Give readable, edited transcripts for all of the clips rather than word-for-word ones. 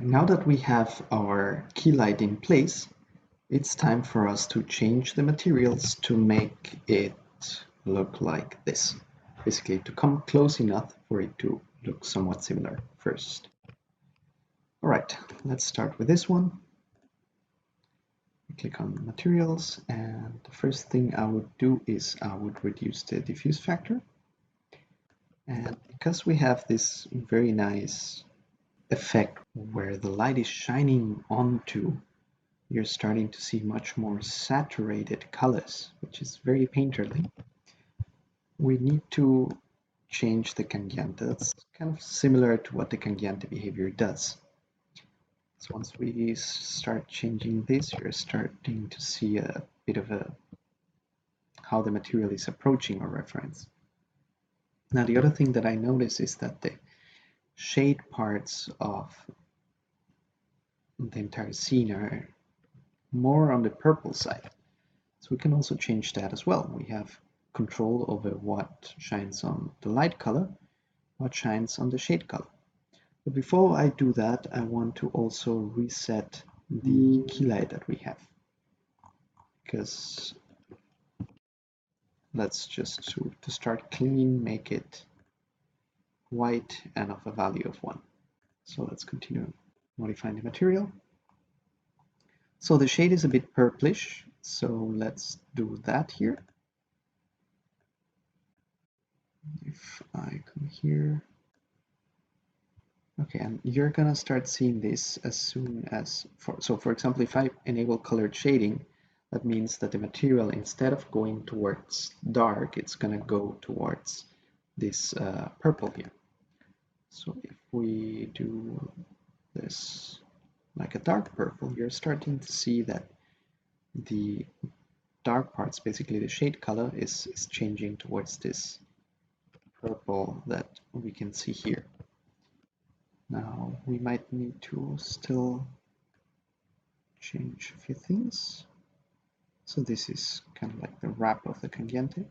Now that we have our key light in place, it's time for us to change the materials to make it look like this. Basically, to come close enough for it to look somewhat similar first. All right, let's start with this one. Click on materials, and the first thing I would do is I would reduce the diffuse factor. And because we have this very nice effect where the light is shining onto, you're starting to see much more saturated colors, which is very painterly. We need to change the cambiante. That's kind of similar to what the cambiante behavior does. So once we start changing this, you're starting to see a bit of how the material is approaching our reference. Now the other thing that I notice is that the shade parts of the entire scene are more on the purple side. So we can also change that as well. We have control over what shines on the light color, what shines on the shade color. But before I do that, I want to also reset the key light that we have. Because let's just, to start clean, make it white and of a value of 1. So let's continue modifying the material. So the shade is a bit purplish, so let's do that here. If I come here, okay, and you're gonna start seeing this as soon as, for example, if I enable colored shading, that means that the material, instead of going towards dark, it's gonna go towards this purple here. So if we do this like a dark purple, you're starting to see that the dark parts, basically the shade color, is changing towards this purple that we can see here. Now we might need to still change a few things. So this is kind of like the wrap of the cambiante.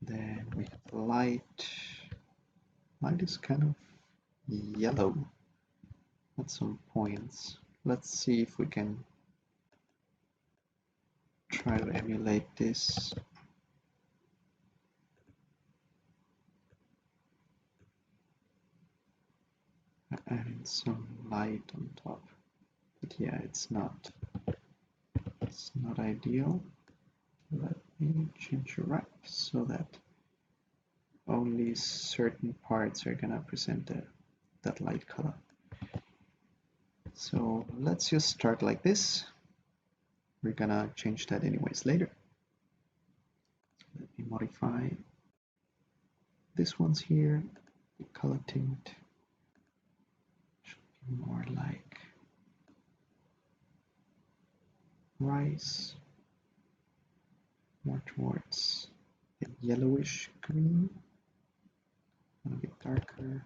Then we have the light. Light is kind of yellow at some points. Let's see if we can try to emulate this. Adding some light on top, but yeah, it's not ideal. Let me change the wrap so that only certain parts are gonna present that light color. So let's just start like this. We're gonna change that anyways later. Let me modify this one's here. The color tint should be more like rice, more towards the yellowish green, a bit darker.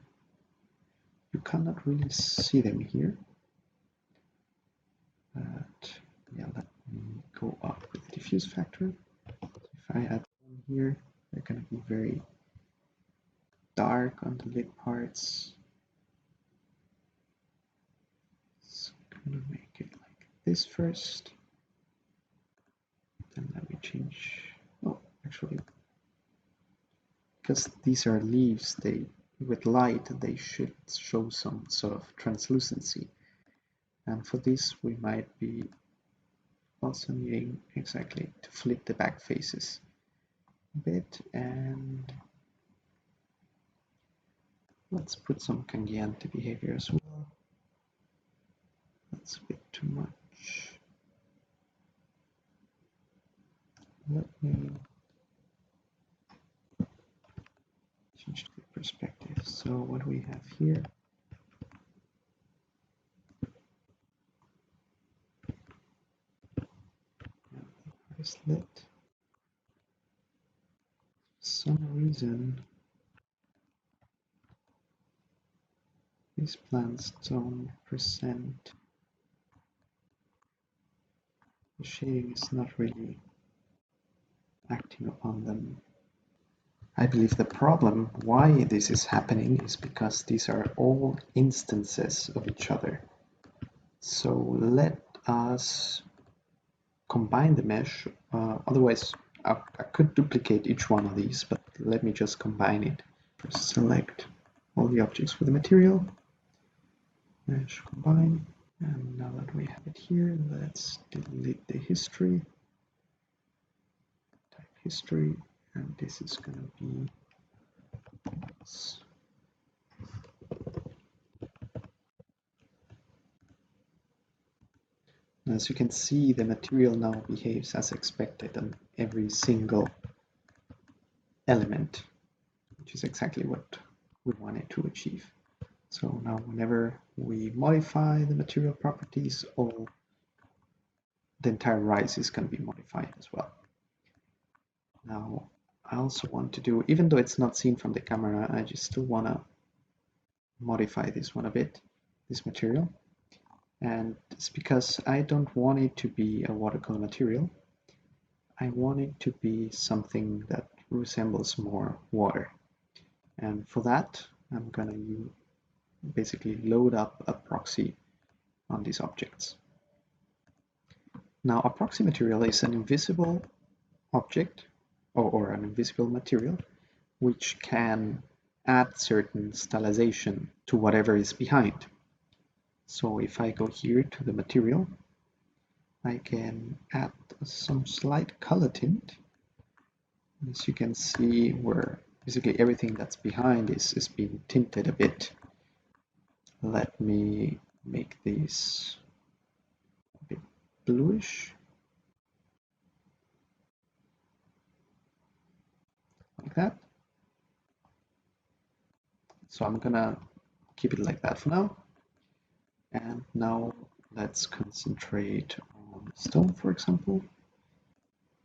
You cannot really see them here, but yeah, let me go up with the diffuse factor. If I add one here, they're going to be very dark on the lid parts. So I'm going to make it like this first. Then let me change. Oh, actually, because these are leaves, with light they should show some sort of translucency. And for this, we might be also needing exactly to flip the back faces a bit, and let's put some cambiante behavior as well. That's a bit too much. Let me change the perspective. So what we have here, is lit. For some reason, these plants don't present. The shading is not really acting upon them I believe the problem why this is happening is because these are all instances of each other. So let us combine the mesh, otherwise I could duplicate each one of these, but let me just combine it. First select all the objects with the material, mesh combine, and now that we have it here, let's delete the history, type history, and this is going to be as you can see, the material now behaves as expected on every single element, which is exactly what we wanted to achieve. So now whenever we modify the material properties, the entire rise is going to be modified as well. Now I also want to do, even though it's not seen from the camera, I just still want to modify this one a bit, this material. And it's because I don't want it to be a watercolor material. I want it to be something that resembles more water. And for that, I'm going to basically load up a proxy on these objects. Now, a proxy material is an invisible object or an invisible material which can add certain stylization to whatever is behind. So if I go here to the material, I can add some slight color tint. As you can see, where basically everything that's behind is being tinted a bit. Let me make these a bit bluish, like that. So I'm gonna keep it like that for now. And now let's concentrate on stone, for example.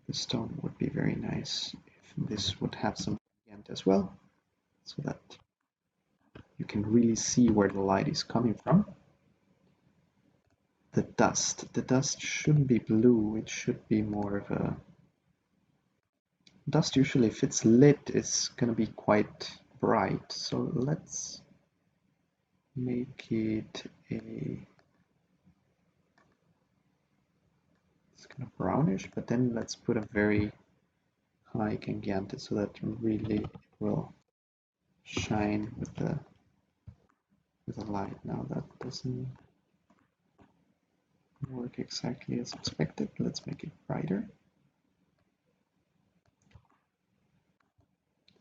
The stone would be very nice if this would have some gradient as well, so that you can really see where the light is coming from. The dust shouldn't be blue, it should be more of a dust. Usually if it's lit, it's gonna be quite bright, so let's make it it's kind of brownish, but then let's put a very high Gangante so that really it will shine with the light. Now that doesn't work exactly as expected. Let's make it brighter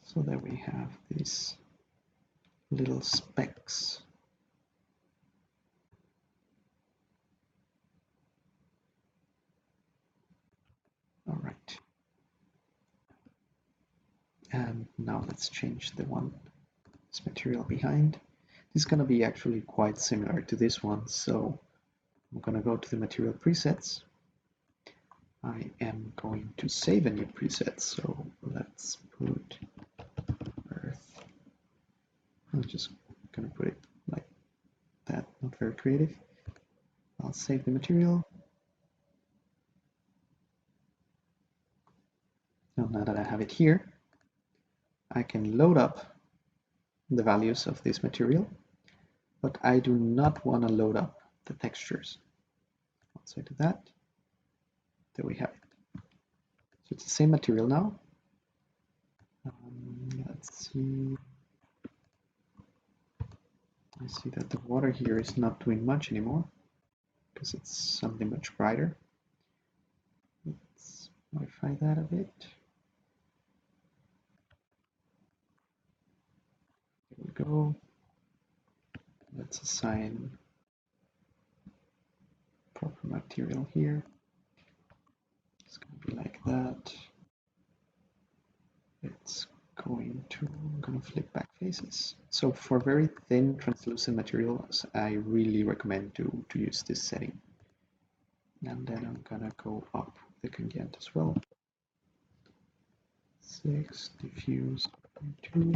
so that we have these little specks. All right. And now let's change the one, this material behind. This is going to be actually quite similar to this one, so I'm going to go to the material presets. I am going to save a new preset, so let's put earth. I'm just going to put it like that, not very creative. I'll save the material. Now that I have it here, I can load up the values of this material, but I do not want to load up the textures. Once I do that, there we have it. So it's the same material now. Let's see. I see that the water here is not doing much anymore because it's something much brighter. Let's modify that a bit. There we go. Let's assign proper material here. It's going to be like that. It's going to, I'm going to flip back faces. So for very thin translucent materials, I really recommend to use this setting. And then I'm going to go up the gradient as well. 6, diffuse 2.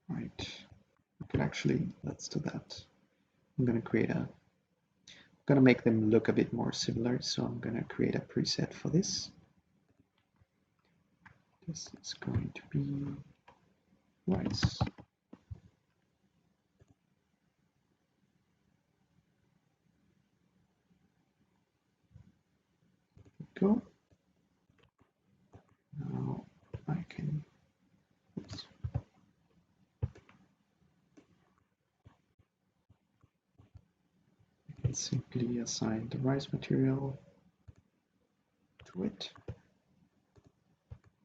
Right. We could actually, let's do that. I'm going to create I'm going to make them look a bit more similar, so I'm going to create a preset for this. This is going to be rice. Go. Now I can, oops. I can simply assign the rice material to it.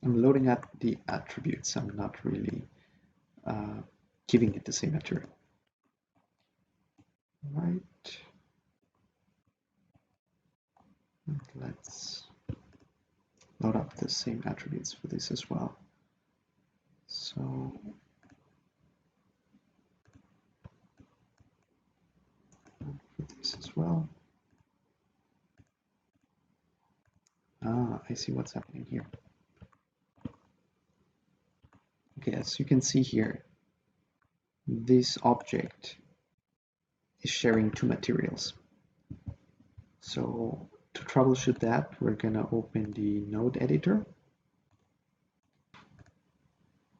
I'm loading up the attributes. I'm not really giving it the same material. Right. And let's load up the same attributes for this as well. So for this as well. Ah, I see what's happening here. Okay, as you can see here, this object is sharing two materials. So to troubleshoot that, we're gonna open the node editor.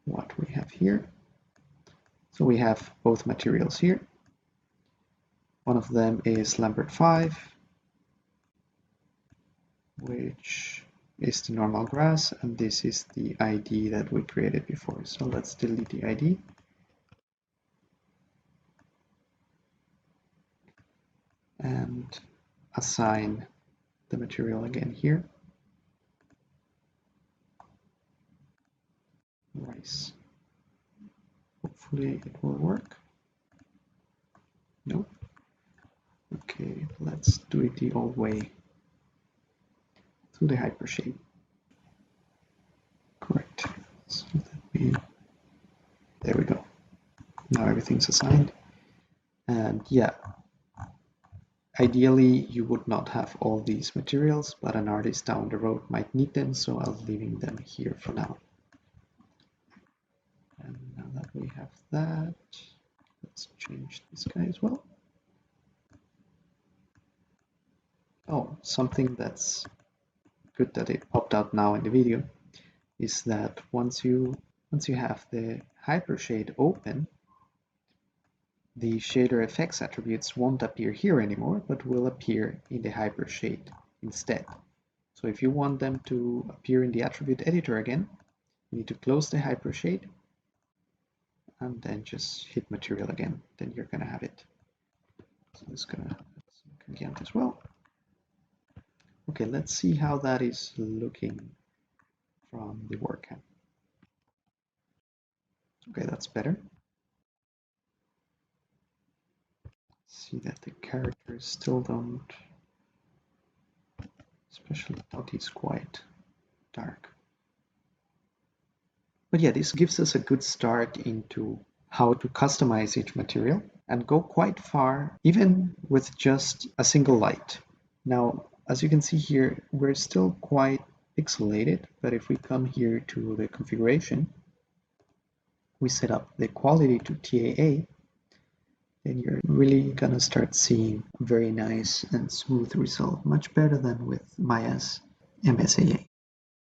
What we have here. So we have both materials here. One of them is Lambert 5, which is the normal grass, and this is the ID that we created before. So let's delete the ID. And assign the material again here. Rice. Hopefully it will work. Nope. Okay, let's do it the old way through the hypershade. Correct. So there we go. Now everything's assigned. And yeah, ideally you would not have all these materials, but an artist down the road might need them, so I'll leaving them here for now. And now that we have that, let's change this guy as well. Oh, something that's good that it popped out now in the video is that once you have the hypershade open, the shader effects attributes won't appear here anymore, but will appear in the hypershade instead. So if you want them to appear in the attribute editor again, you need to close the hypershade and then just hit material again. Then you're gonna have it. So it's gonna have some gradient as well. Okay, let's see how that is looking from the WordCamp. Okay, that's better. See that the characters still don't, especially out is quite dark. But yeah, this gives us a good start into how to customize each material and go quite far, even with just a single light. Now, as you can see here, we're still quite pixelated, but if we come here to the configuration, we set up the quality to TAA, then you're really gonna start seeing a very nice and smooth result, much better than with Maya's MSAA.